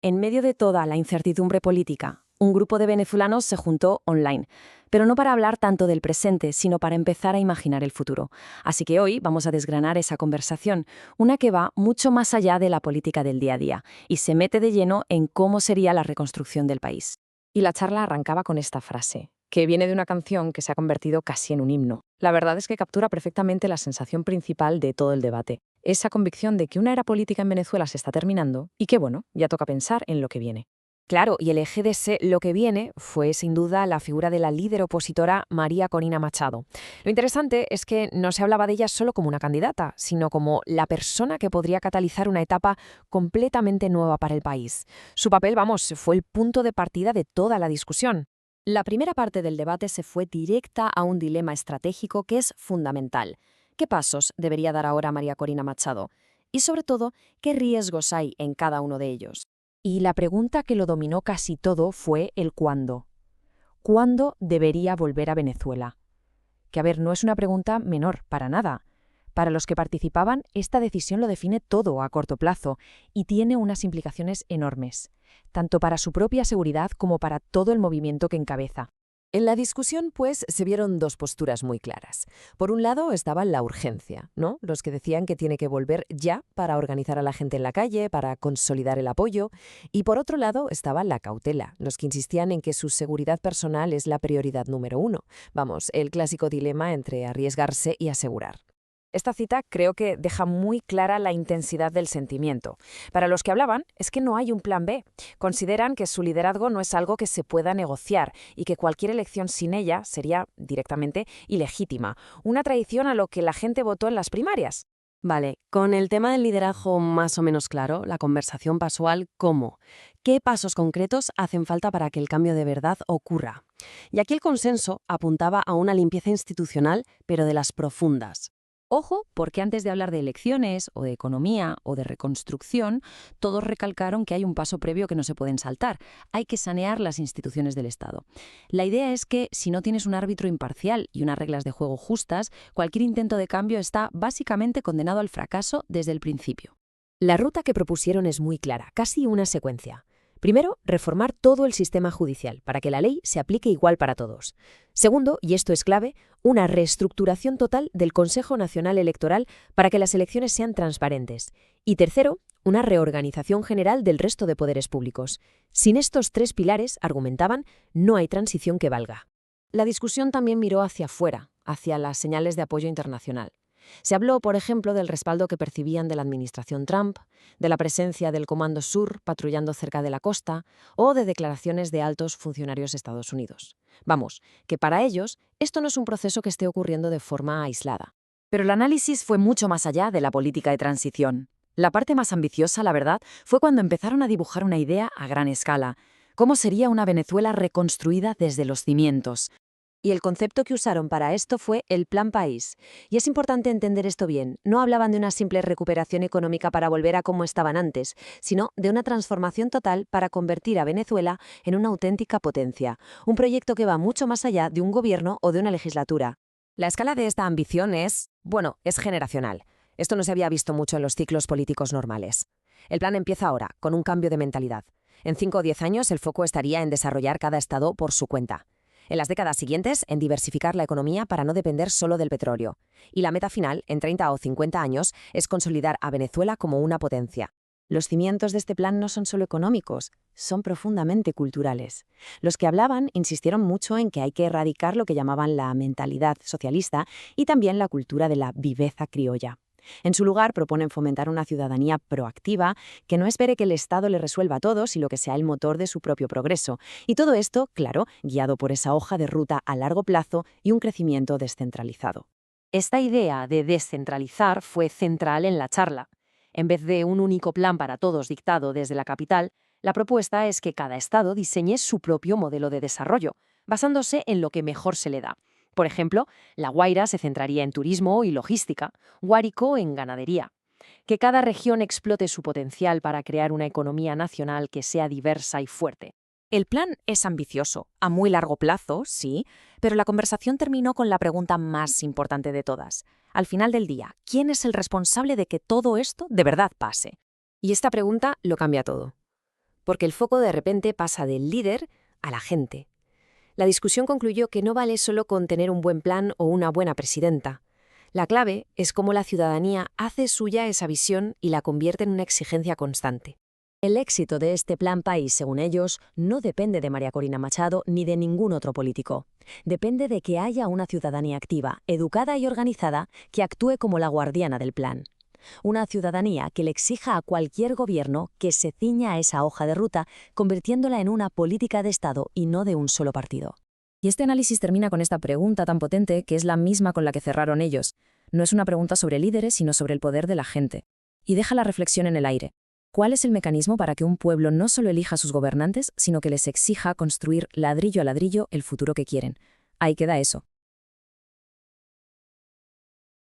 En medio de toda la incertidumbre política, un grupo de venezolanos se juntó online, pero no para hablar tanto del presente, sino para empezar a imaginar el futuro. Así que hoy vamos a desgranar esa conversación, una que va mucho más allá de la política del día a día y se mete de lleno en cómo sería la reconstrucción del país. Y la charla arrancaba con esta frase, que viene de una canción que se ha convertido casi en un himno. La verdad es que captura perfectamente la sensación principal de todo el debate. Esa convicción de que una era política en Venezuela se está terminando y que, bueno, ya toca pensar en lo que viene. Claro, y el eje de ese lo que viene fue sin duda la figura de la líder opositora María Corina Machado. Lo interesante es que no se hablaba de ella solo como una candidata, sino como la persona que podría catalizar una etapa completamente nueva para el país. Su papel, vamos, fue el punto de partida de toda la discusión. La primera parte del debate se fue directa a un dilema estratégico que es fundamental. ¿Qué pasos debería dar ahora María Corina Machado? Y sobre todo, ¿qué riesgos hay en cada uno de ellos? Y la pregunta que lo dominó casi todo fue el cuándo. ¿Cuándo debería volver a Venezuela? Que, a ver, no es una pregunta menor, para nada. Para los que participaban, esta decisión lo define todo a corto plazo y tiene unas implicaciones enormes, tanto para su propia seguridad como para todo el movimiento que encabeza. En la discusión, pues, se vieron dos posturas muy claras. Por un lado estaba la urgencia, ¿no? Los que decían que tiene que volver ya para organizar a la gente en la calle, para consolidar el apoyo. Y por otro lado estaba la cautela, los que insistían en que su seguridad personal es la prioridad número uno. Vamos, el clásico dilema entre arriesgarse y asegurar. Esta cita creo que deja muy clara la intensidad del sentimiento. Para los que hablaban, es que no hay un plan B. Consideran que su liderazgo no es algo que se pueda negociar y que cualquier elección sin ella sería directamente ilegítima, una traición a lo que la gente votó en las primarias. Vale, con el tema del liderazgo más o menos claro, la conversación pasó al cómo. ¿Qué pasos concretos hacen falta para que el cambio de verdad ocurra? Y aquí el consenso apuntaba a una limpieza institucional, pero de las profundas. Ojo, porque antes de hablar de elecciones, o de economía, o de reconstrucción, todos recalcaron que hay un paso previo que no se pueden saltar. Hay que sanear las instituciones del Estado. La idea es que, si no tienes un árbitro imparcial y unas reglas de juego justas, cualquier intento de cambio está básicamente condenado al fracaso desde el principio. La ruta que propusieron es muy clara, casi una secuencia. Primero, reformar todo el sistema judicial para que la ley se aplique igual para todos. Segundo, y esto es clave, una reestructuración total del Consejo Nacional Electoral para que las elecciones sean transparentes. Y tercero, una reorganización general del resto de poderes públicos. Sin estos tres pilares, argumentaban, no hay transición que valga. La discusión también miró hacia afuera, hacia las señales de apoyo internacional. Se habló, por ejemplo, del respaldo que percibían de la administración Trump, de la presencia del Comando Sur patrullando cerca de la costa o de declaraciones de altos funcionarios de Estados Unidos. Vamos, que para ellos esto no es un proceso que esté ocurriendo de forma aislada. Pero el análisis fue mucho más allá de la política de transición. La parte más ambiciosa, la verdad, fue cuando empezaron a dibujar una idea a gran escala. ¿Cómo sería una Venezuela reconstruida desde los cimientos? Y el concepto que usaron para esto fue el Plan País. Y es importante entender esto bien. No hablaban de una simple recuperación económica para volver a como estaban antes, sino de una transformación total para convertir a Venezuela en una auténtica potencia. Un proyecto que va mucho más allá de un gobierno o de una legislatura. La escala de esta ambición es generacional. Esto no se había visto mucho en los ciclos políticos normales. El plan empieza ahora, con un cambio de mentalidad. En 5 o 10 años el foco estaría en desarrollar cada estado por su cuenta. En las décadas siguientes, en diversificar la economía para no depender solo del petróleo. Y la meta final, en 30 o 50 años, es consolidar a Venezuela como una potencia. Los cimientos de este plan no son solo económicos, son profundamente culturales. Los que hablaban insistieron mucho en que hay que erradicar lo que llamaban la mentalidad socialista y también la cultura de la viveza criolla. En su lugar, proponen fomentar una ciudadanía proactiva que no espere que el Estado le resuelva todo, sino que sea el motor de su propio progreso. Y todo esto, claro, guiado por esa hoja de ruta a largo plazo y un crecimiento descentralizado. Esta idea de descentralizar fue central en la charla. En vez de un único plan para todos dictado desde la capital, la propuesta es que cada Estado diseñe su propio modelo de desarrollo, basándose en lo que mejor se le da. Por ejemplo, La Guaira se centraría en turismo y logística, Guárico en ganadería. Que cada región explote su potencial para crear una economía nacional que sea diversa y fuerte. El plan es ambicioso, a muy largo plazo, sí, pero la conversación terminó con la pregunta más importante de todas. Al final del día, ¿quién es el responsable de que todo esto de verdad pase? Y esta pregunta lo cambia todo. porque el foco de repente pasa del líder a la gente. La discusión concluyó que no vale solo con tener un buen plan o una buena presidenta. La clave es cómo la ciudadanía hace suya esa visión y la convierte en una exigencia constante. El éxito de este plan país, según ellos, no depende de María Corina Machado ni de ningún otro político. Depende de que haya una ciudadanía activa, educada y organizada que actúe como la guardiana del plan. Una ciudadanía que le exija a cualquier gobierno que se ciña a esa hoja de ruta, convirtiéndola en una política de Estado y no de un solo partido. Y este análisis termina con esta pregunta tan potente que es la misma con la que cerraron ellos. No es una pregunta sobre líderes, sino sobre el poder de la gente. Y deja la reflexión en el aire. ¿Cuál es el mecanismo para que un pueblo no solo elija a sus gobernantes, sino que les exija construir ladrillo a ladrillo el futuro que quieren? Ahí queda eso.